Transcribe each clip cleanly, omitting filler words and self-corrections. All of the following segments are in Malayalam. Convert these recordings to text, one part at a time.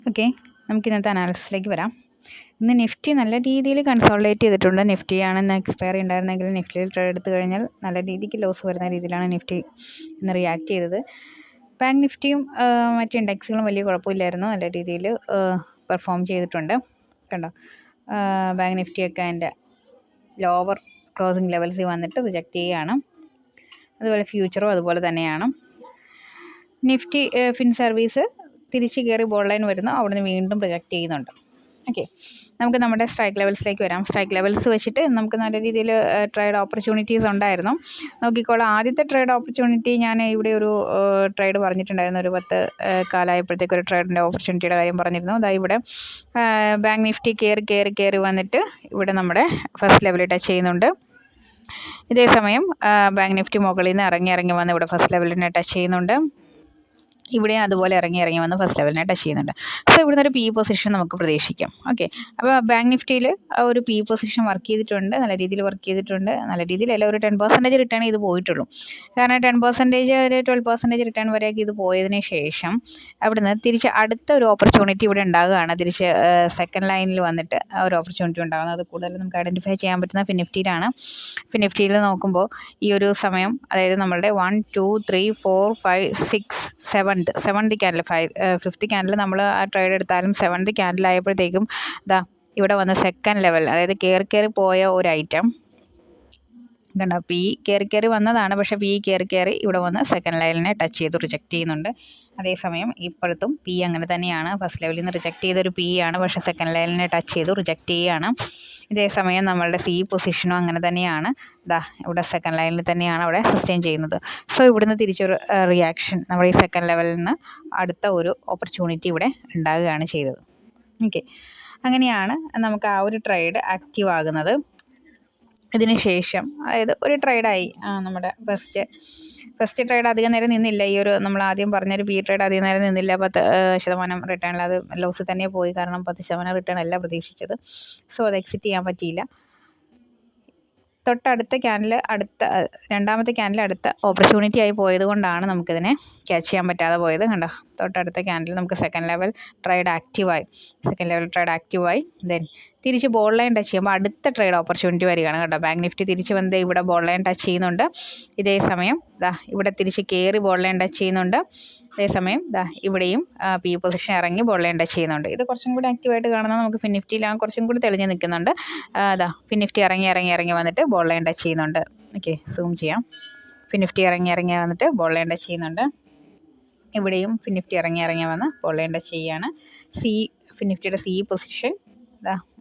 ഓക്കെ, നമുക്ക് ഇന്നത്തെ അനാലിസിസിലേക്ക് വരാം. ഇന്ന് നിഫ്റ്റി നല്ല രീതിയിൽ കൺസോളിഡേറ്റ് ചെയ്തിട്ടുണ്ട്. നിഫ്റ്റിയാണ് ഇന്ന് എക്സ്പയറി ഉണ്ടായിരുന്നെങ്കിൽ നിഫ്റ്റിയിൽ ട്രേഡ് എടുത്തു കഴിഞ്ഞാൽ നല്ല രീതിക്ക് ലോസ് വരുന്ന രീതിയിലാണ് നിഫ്റ്റി ഇന്ന് റിയാക്ട് ചെയ്തത്. ബാങ്ക് നിഫ്റ്റിയും മറ്റ് ഇൻഡെക്സുകളും വലിയ കുഴപ്പമില്ലായിരുന്നു, നല്ല രീതിയിൽ പെർഫോം ചെയ്തിട്ടുണ്ട്. കണ്ടോ, ബാങ്ക് നിഫ്റ്റിയൊക്കെ അതിൻ്റെ ലോവർ ക്ലോസിംഗ് ലെവൽസിൽ വന്നിട്ട് റിജക്റ്റ് ചെയ്യുകയാണ്. അതുപോലെ ഫ്യൂച്ചറും അതുപോലെ തന്നെയാണ്. നിഫ്റ്റി ഫിൻ സർവീസ് തിരിച്ച് കയറി ബോൾ ലൈൻ വരുന്നു, അവിടുന്ന് വീണ്ടും പ്രൊജക്റ്റ് ചെയ്യുന്നുണ്ട്. ഓക്കെ, നമുക്ക് നമ്മുടെ സ്ട്രൈക്ക് ലെവൽസിലേക്ക് വരാം. സ്ട്രൈക്ക് ലെവൽസ് വെച്ചിട്ട് നമുക്ക് നല്ല രീതിയിൽ ട്രേഡ് ഓപ്പർച്യൂണിറ്റീസ് ഉണ്ടായിരുന്നു. നോക്കിക്കോളാം, ആദ്യത്തെ ട്രേഡ് ഓപ്പർച്യൂണിറ്റി ഞാൻ ഇവിടെ ഒരു ട്രേഡ് പറഞ്ഞിട്ടുണ്ടായിരുന്നു. ഒരു 10 കാലമായപ്പോഴത്തേക്ക് ഒരു ട്രേഡിൻ്റെ ഓപ്പർച്യൂണിറ്റിയുടെ കാര്യം പറഞ്ഞിരുന്നു. അതായത് ഇവിടെ ബാങ്ക് നിഫ്റ്റി കയറി വന്നിട്ട് ഇവിടെ നമ്മുടെ ഫസ്റ്റ് ലെവൽ ടച്ച് ചെയ്യുന്നുണ്ട്. ഇതേ സമയം ബാങ്ക് നിഫ്റ്റി മുകളിൽ നിന്ന് ഇറങ്ങി വന്ന് ഇവിടെ ഫസ്റ്റ് ലെവലിനെ ടച്ച് ചെയ്യുന്നുണ്ട്. ഇവിടെ അതുപോലെ ഇറങ്ങി വന്ന് ഫസ്റ്റ് ലെവലിനെ ടച്ച് ചെയ്യുന്നുണ്ട്. സോ ഇവിടുന്ന് ഒരു പി പൊസിഷൻ നമുക്ക് പ്രതീക്ഷിക്കാം. ഓക്കെ, അപ്പോൾ ബാങ്ക് നിഫ്റ്റിയിൽ ഒരു പി പൊസിഷൻ വർക്ക് ചെയ്തിട്ടുണ്ട്, നല്ല രീതിയിൽ വർക്ക് ചെയ്തിട്ടുണ്ട്. നല്ല രീതിയിലല്ല, ഒരു 10% റിട്ടേൺ ഇത് പോയിട്ടുള്ളൂ. കാരണം 10% ഒരു 12% റിട്ടേൺ വരെയൊക്കെ ഇത് പോയതിന് ശേഷം അവിടുന്ന് തിരിച്ച് അടുത്ത ഒരു ഓപ്പർച്യൂണിറ്റി ഇവിടെ ഉണ്ടാകുകയാണ്. തിരിച്ച് സെക്കൻഡ് ലൈനിൽ വന്നിട്ട് ഒരു ഓപ്പർച്യൂണിറ്റി ഉണ്ടാകുന്നത്. അത് കൂടുതൽ നമുക്ക് ഐഡൻറ്റിഫൈ ചെയ്യാൻ പറ്റുന്ന ഫിനിഫ്റ്റിയിലാണ്. ഫിനിഫ്റ്റിയിൽ നോക്കുമ്പോൾ ഈ ഒരു സമയം, അതായത് നമ്മളുടെ 1 2 3 4 5 6 സെവൻത് ക്യാൻഡിൽ, ഫിഫ്ത്ത് ക്യാൻഡിൽ നമ്മൾ ആ ട്രേഡ് എടുത്താലും 7th ക്യാൻഡിൽ ആയപ്പോഴത്തേക്കും ഇവിടെ വന്ന സെക്കൻഡ് ലെവൽ, അതായത് കയറി പോയ ഒരു ഐറ്റം കണ്ടോ, പി കയറി വന്നതാണ്. പക്ഷേ പി കയറി ഇവിടെ വന്ന് സെക്കൻഡ് ലൈനിനെ ടച്ച് ചെയ്ത് റിജക്റ്റ് ചെയ്യുന്നുണ്ട്. അതേസമയം ഇപ്പോഴത്തും പി അങ്ങനെ തന്നെയാണ്. ഫസ്റ്റ് ലെവലിൽ നിന്ന് റിജക്റ്റ് ചെയ്തൊരു പി ആണ്, പക്ഷേ സെക്കൻഡ് ലൈനിനെ ടച്ച് ചെയ്ത് റിജക്റ്റ് ചെയ്യുകയാണ്. ഇതേസമയം നമ്മളുടെ സി പൊസിഷനും അങ്ങനെ തന്നെയാണ്. ഇവിടെ സെക്കൻഡ് ലൈനിൽ തന്നെയാണ് അവിടെ സസ്റ്റെയിൻ ചെയ്യുന്നത്. സോ ഇവിടുന്ന് തിരിച്ചൊരു റിയാക്ഷൻ നമ്മുടെ ഈ സെക്കൻഡ് ലെവലിൽ നിന്ന് അടുത്ത ഒരു ഓപ്പർച്യൂണിറ്റി ഇവിടെ ഉണ്ടാകുകയാണ് ചെയ്തത്. ഓക്കെ, അങ്ങനെയാണ് നമുക്ക് ആ ഒരു ട്രേഡ് ആക്റ്റീവ് ആകുന്നത്. ഇതിന് ശേഷം അതായത് ഒരു ട്രേഡായി നമ്മുടെ ഫസ്റ്റ് ട്രേഡ് അധികം നേരം നിന്നില്ല. ഈ ഒരു നമ്മൾ ആദ്യം പറഞ്ഞൊരു പി ട്രേഡ് അധികം നേരം നിന്നില്ല. 10% റിട്ടേണിൽ അത് ലോസ് തന്നെ പോയി. കാരണം 10% റിട്ടേൺ അല്ല പ്രതീക്ഷിച്ചത്. സോ അത് എക്സിറ്റ് ചെയ്യാൻ പറ്റിയില്ല. തൊട്ടടുത്ത ക്യാൻഡിൽ രണ്ടാമത്തെ ക്യാൻഡിൽ അടുത്ത ഓപ്പർച്യൂണിറ്റി ആയി പോയത് കൊണ്ടാണ് നമുക്കിതിനെ ക്യാച്ച് ചെയ്യാൻ പറ്റാതെ പോയത്. കണ്ടോ, തൊട്ടടുത്ത ക്യാൻഡിൽ നമുക്ക് സെക്കൻഡ് ലെവൽ ട്രേഡ് ആക്റ്റീവായി ദെൻ തിരിച്ച് ബോൾ ലൈൻ ടച്ച് ചെയ്യുമ്പോൾ അടുത്ത ട്രേഡ് ഓപ്പർച്യൂണിറ്റി വരികയാണ്. കേട്ടോ, ബാങ്ക് നിഫ്റ്റി തിരിച്ച് വന്ന് ഇവിടെ ബോൾ ലൈൻ ടച്ച് ചെയ്യുന്നുണ്ട്. ഇതേ സമയം ഇവിടെ തിരിച്ച് കയറി ബോൾ ലൈൻ ടച്ച് ചെയ്യുന്നുണ്ട്. അതേസമയം ഇവിടെയും പി പൊസിഷൻ ഇറങ്ങി ബോൾ ലൈൻ ടച്ച് ചെയ്യുന്നുണ്ട്. ഇത് കുറച്ചും കൂടി ആക്റ്റീവായിട്ട് കാണുന്നത് നമുക്ക് ഫിനിഫ്റ്റിയിലാണ് കുറച്ചും കൂടി തെളിഞ്ഞ് നിൽക്കുന്നുണ്ട്. ഫിനിഫ്റ്റി ഇറങ്ങി വന്നിട്ട് ബോൾ ലൈൻ ടച്ച് ചെയ്യുന്നുണ്ട്. ഓക്കെ, സൂം ചെയ്യാം. ഫിനിഫ്റ്റി ഇറങ്ങി വന്നിട്ട് ബോൾ ലൈൻ ടച്ച് ചെയ്യുന്നുണ്ട്. ഇവിടെയും ഫിനിഫ്റ്റി ഇറങ്ങി വന്ന് ബോൾ ലൈൻ ടച്ച് ചെയ്യുകയാണ്. ഫിനിഫ്റ്റിയുടെ സി പൊസിഷൻ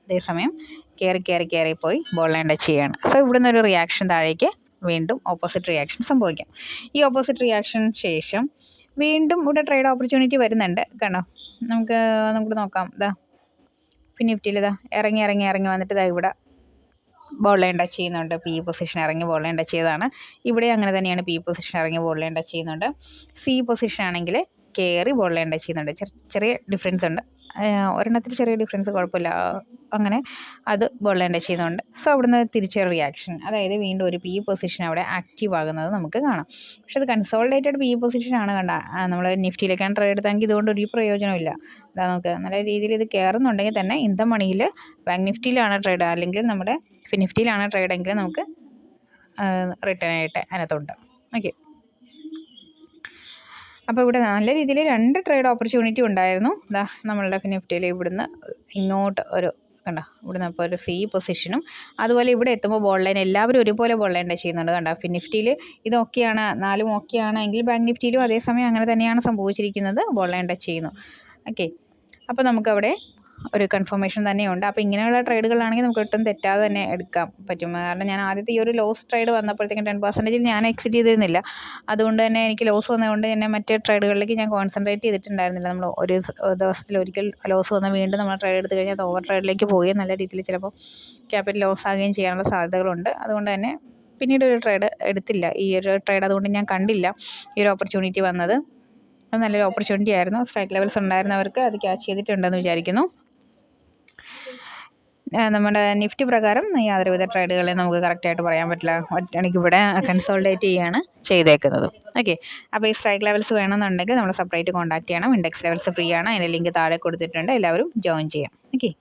അതേസമയം കയറി പോയി ബോൾ ലൈൻ ടച്ച് ചെയ്യുകയാണ്. സോ ഇവിടുന്ന് ഒരു റിയാക്ഷൻ താഴേക്ക് വീണ്ടും ഓപ്പോസിറ്റ് റിയാക്ഷൻ സംഭവിക്കാം. ഈ ഓപ്പോസിറ്റ് റിയാക്ഷന് ശേഷം വീണ്ടും ഇവിടെ ട്രേഡ് ഓപ്പർച്യൂണിറ്റി വരുന്നുണ്ട്. കണ്ടോ, നമുക്ക് നോക്കാം. ഫിനിഫ്റ്റിയിൽ ഇറങ്ങി വന്നിട്ട് ഇവിടെ ബോൾ ലൈൻ ടച്ച് ചെയ്യുന്നുണ്ട്. പി പൊസിഷൻ ഇറങ്ങി ബോൾ ലൈൻ ടച്ച് ചെയ്തതാണ്. ഇവിടെ അങ്ങനെ തന്നെയാണ്, പി പൊസിഷൻ ഇറങ്ങി ബോൾ ലൈൻ ടച്ച് ചെയ്യുന്നുണ്ട്. സി പൊസിഷൻ ആണെങ്കിൽ കയറി ബോൾ ലൈൻ ടച്ച് ചെയ്യുന്നുണ്ട്. ചെറിയ ഡിഫറൻസ് ഉണ്ട്, ഒരെണ്ണത്തിൽ ചെറിയ ഡിഫറൻസ്, കുഴപ്പമില്ല. അങ്ങനെ അത് ബോൾ ലൈൻ ടച്ച് ചെയ്യുന്നുണ്ട്. സോ അവിടുന്ന് തിരിച്ചൊരു റിയാക്ഷൻ, അതായത് വീണ്ടും ഒരു പി പൊസിഷൻ അവിടെ ആക്റ്റീവ് ആകുന്നത് നമുക്ക് കാണാം. പക്ഷെ അത് കൺസോളിഡേറ്റഡ് പി പൊസിഷനാണ്. നമ്മൾ നിഫ്റ്റിയിലേക്കാണ് ട്രേഡ് എടുത്തെങ്കിൽ ഇതുകൊണ്ട് ഒരു പ്രയോജനമില്ല. നമുക്ക് നല്ല രീതിയിൽ ഇത് കയറുന്നുണ്ടെങ്കിൽ തന്നെ ഇൻ ദ മണിയിൽ ബാങ്ക് നിഫ്റ്റിയിലാണ് ട്രേഡ്, അല്ലെങ്കിൽ നമ്മുടെ ഫിനിഫ്റ്റിയിലാണ് ട്രേഡെങ്കിൽ നമുക്ക് റിട്ടേൺ ആയിട്ട് അതിനകത്തുണ്ട്. ഓക്കെ, അപ്പോൾ ഇവിടെ നല്ല രീതിയിൽ 2 ട്രേഡ് ഓപ്പർച്യൂണിറ്റി ഉണ്ടായിരുന്നു. നമ്മളുടെ ഫിനിഫ്റ്റിയിൽ ഇവിടുന്ന് ഇങ്ങോട്ട് ഒരു കണ്ടോ, ഇവിടുന്ന് അപ്പോൾ ഒരു സി പൊസിഷനും അതുപോലെ ഇവിടെ എത്തുമ്പോൾ ബോൾ ലൈൻ എല്ലാവരും ഒരുപോലെ ബോൾ ലൈൻ ടച്ച് ചെയ്യുന്നുണ്ട്. കണ്ടോ, ഫിനിഫ്റ്റിയിൽ ഇതൊക്കെയാണ്, 4 ഓക്കെയാണ് എങ്കിൽ ബാങ്ക് നിഫ്റ്റിയിലും അതേസമയം അങ്ങനെ തന്നെയാണ് സംഭവിച്ചിരിക്കുന്നത്, ബോൾ ലൈൻ ടച്ച് ചെയ്യുന്നു. ഓക്കെ, അപ്പോൾ നമുക്കവിടെ ഒരു കൺഫർമേഷൻ തന്നെയുണ്ട്. അപ്പോൾ ഇങ്ങനെയുള്ള ട്രേഡുകളാണെങ്കിൽ നമുക്ക് ഒട്ടും തെറ്റാതെ തന്നെ എടുക്കാൻ പറ്റും. കാരണം ഞാൻ ആദ്യത്തെ ഈ ഒരു ലോസ് ട്രേഡ് വന്നപ്പോഴത്തേക്കും 10% ഞാൻ എക്സിറ്റ് ചെയ്തിരുന്നില്ല. അതുകൊണ്ട് തന്നെ എനിക്ക് ലോസ് വന്നതുകൊണ്ട് തന്നെ മറ്റേ ട്രേഡുകളിലേക്ക് ഞാൻ കോൺസെൻട്രേറ്റ് ചെയ്തിട്ടുണ്ടായിരുന്നില്ല. നമ്മൾ ഒരു ദിവസത്തിൽ ഒരിക്കൽ ലോസ് വന്ന് വീണ്ടും നമ്മൾ ട്രേഡ് എടുത്തു കഴിഞ്ഞാൽ അത് ഓവർ ട്രേഡിലേക്ക് പോവുകയും നല്ല രീതിയിൽ ചിലപ്പോൾ ക്യാപിറ്റൽ ലോസ് ആകുകയും ചെയ്യാനുള്ള സാധ്യതകളുണ്ട്. അതുകൊണ്ട് തന്നെ പിന്നീട് ഒരു ട്രേഡ് എടുത്തില്ല. ഈ ഒരു ട്രേഡ് അതുകൊണ്ട് ഞാൻ കണ്ടില്ല ഈ ഒരു ഓപ്പർച്യൂണിറ്റി വന്നത്. അത് നല്ലൊരു ഓപ്പർച്യൂണിറ്റി ആയിരുന്നു. സ്ട്രൈക്ക് ലെവൽസ് ഉണ്ടായിരുന്നവർക്ക് അത് ക്യാച്ച് ചെയ്തിട്ടുണ്ടെന്ന് വിചാരിക്കുന്നു. നമ്മുടെ നിഫ്റ്റി പ്രകാരം യാതൊരുവിധ ട്രേഡുകളെയും നമുക്ക് കറക്റ്റായിട്ട് പറയാൻ പറ്റില്ല. ഒറ്റയടിക്ക് ഇവിടെ കൺസോൾഡേറ്റ് ചെയ്യുകയാണ് ചെയ്തേക്കുന്നത്. ഓക്കെ, അപ്പോൾ ഈ സ്ട്രൈക്ക് ലെവൽസ് വേണമെന്നുണ്ടെങ്കിൽ നമ്മൾ സെപ്പറേറ്റ് കോൺടാക്ട് ചെയ്യണം. ഇൻഡെക്സ് ലെവൽസ് ഫ്രീ ആണ്, അതിൻ്റെ ലിങ്ക് താഴെ കൊടുത്തിട്ടുണ്ട്. എല്ലാവരും ജോയിൻ ചെയ്യാം. ഓക്കെ.